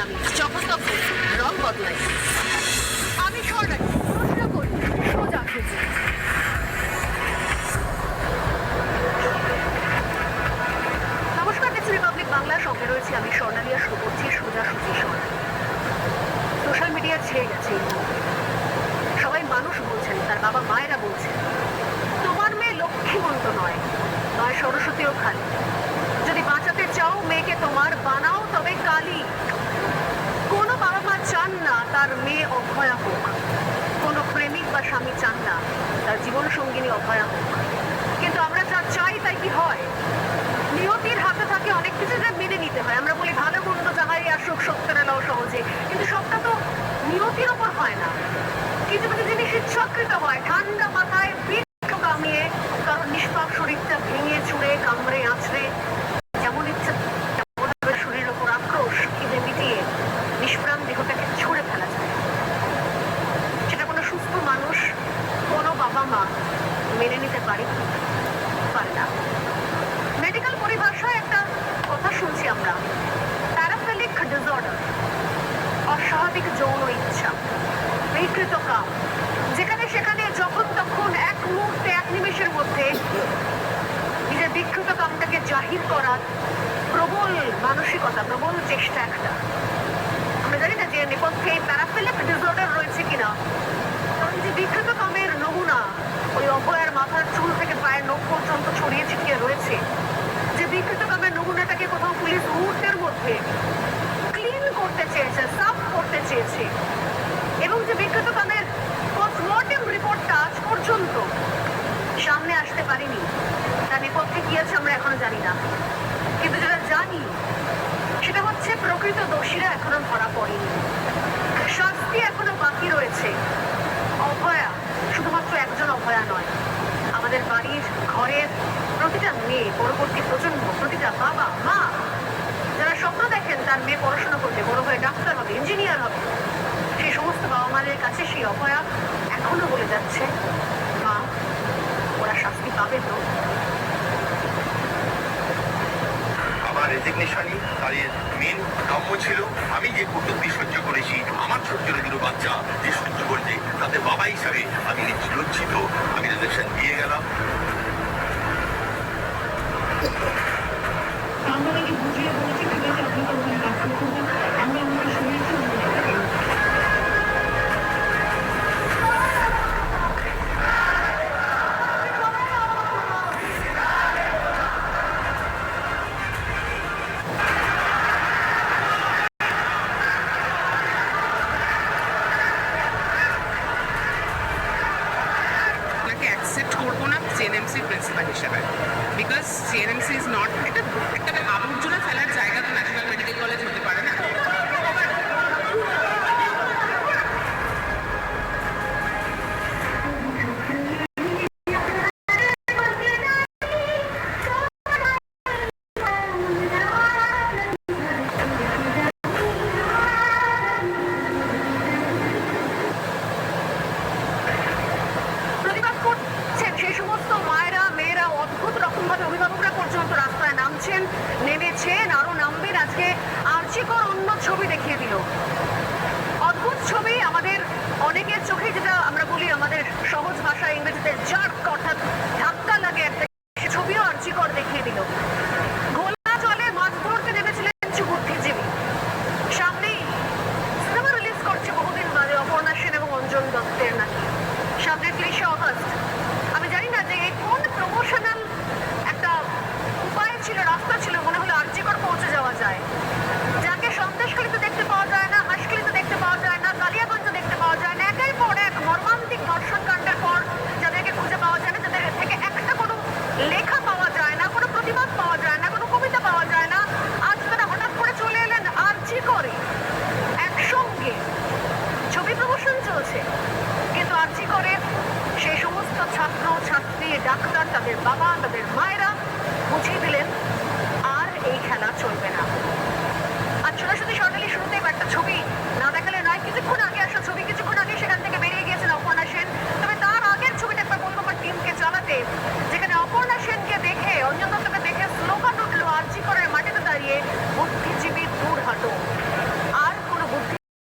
আমি যখন তখন রং বদলাই। আমি স্বর্ণালী, প্রশ্ন করি সোজা সুজি। নমস্কার, কিছু রিপাবলিক বাংলার সঙ্গে রয়েছে আমি স্বর্ণালী, আর শুরু করছি সোজা সুজি। সোশ্যাল মিডিয়া ছেয়ে গেছে, সবাই মানুষ বলছেন, তার বাবা মায়েরা বলছেন তোমার মেয়ে লক্ষ্মীমন্ত নয়, নয় সরস্বতীও খালি। যদি বাঁচাতে চাও মেয়েকে তোমার, বানাও তবে কালী। কোনো বাবা মা চান না তার মেয়ে অভয়া হোক, কোনো প্রেমিক বা স্বামী চান না তার জীবন সঙ্গিনী অভয়া হোক। কিন্তু আমরা যা চাই তাই কি হয়? নিয়তির হাতে থাকে অনেক কিছু, যা মেনে নিতে হয়। আমরা বলি ভালো মন্দ যাহাই আসুক সত্যের এলাও সহজে, কিন্তু সবটা তো নিয়তির ওপর হয় না। কিছু কিছু জিনিস ইচ্ছাকৃত হয়, ঠান্ডা মাথায় বৃক্ষ কামিয়ে কারণ নিষ্পাপ শরীরটা ভেঙে চুড়ে কামড়ে আঁচড়ে যেমন ইচ্ছা শরীরের ওপর আক্রোশ খিদে মিটিয়ে নিষ্প্রাণ দেহটাকে ছুঁড়ে ফেলা যায়। সেটা কোনো সুস্থ মানুষ, কোনো বাবা মা মেনে নিতে পারে না। মেডিকেল পরিভাষায় একটা কথা শুনছি আমরা, প্যারাফেলিক ডিসঅর্ডার, অস্বাভাবিক যৌন ইচ্ছা, বিকৃত কাম, যেখানে সেখানে যখন তখন এক মুহূর্তে এক নিমেষের মধ্যে নিজের বিকৃত কামটাকে জাহির করার প্রবল মানসিকতা, প্রবল চেষ্টা একটা। আমরা জানি না যে নেপথ্যে প্যারাফিলিক ডিসঅর্ডার রয়েছে কিনা, কারণ যে বিকৃত কামের নমুনা ওই অভয়ার মাথার চুল থেকে পায়ের নখ পর্যন্ত ছড়িয়ে ছিটিয়ে রয়েছে, যে বিকৃত কামের নমুনাটাকে কোথাও পুলিশ মুহূর্তের মধ্যে ক্লিন করতে চেয়েছে, সাফ করতে চেয়েছে, এবং যে বিকৃত কামের পোস্টমর্টেম রিপোর্টটা আজ পর্যন্ত সামনে আসতে পারেনি, তার নেপথ্যে কি আছে আমরা এখনো জানি না। কিন্তু যেটা জানি সেটা হচ্ছে প্রকৃত দোষীরা এখনো ধরা পড়েনি, শাস্তি এখনো বাকি রয়েছে। অভয়া শুধুমাত্র একজন অভয়া নয়, আমাদের বাড়ির ঘরের প্রতিটা মেয়ে, পরবর্তী প্রজন্ম, প্রতিটা বাবা মা যারা স্বপ্ন দেখেন তার মেয়ে পড়াশোনা করবে, বড় হয়ে ডাক্তার হবে, ইঞ্জিনিয়ার হবে, সেই সমস্ত বাবা মাদের কাছে সেই অভয়া এখনো বলে যাচ্ছে, মা ওরা শাস্তি পাবে তো। আমার রেজিগনেশনই তাদের মেন কাম্য ছিল। আমি যে কটূক্তি সহ্য করেছি, আমার ছোট্ট দুটো বাচ্চা যে সহ্য করছে, তাদের বাবা হিসাবে আমি লজ্জিত। আমি রেজিগনেশন দিয়ে গেলাম। বুঝিয়ে বলছি ঠিক আছে, আপনি তো ওখানে কাজ করতেন, আমরা আমাদের শরীরকে অ্যাকসেপ্ট করবো না জেএনএমসির প্রিন্সিপাল হিসেবে।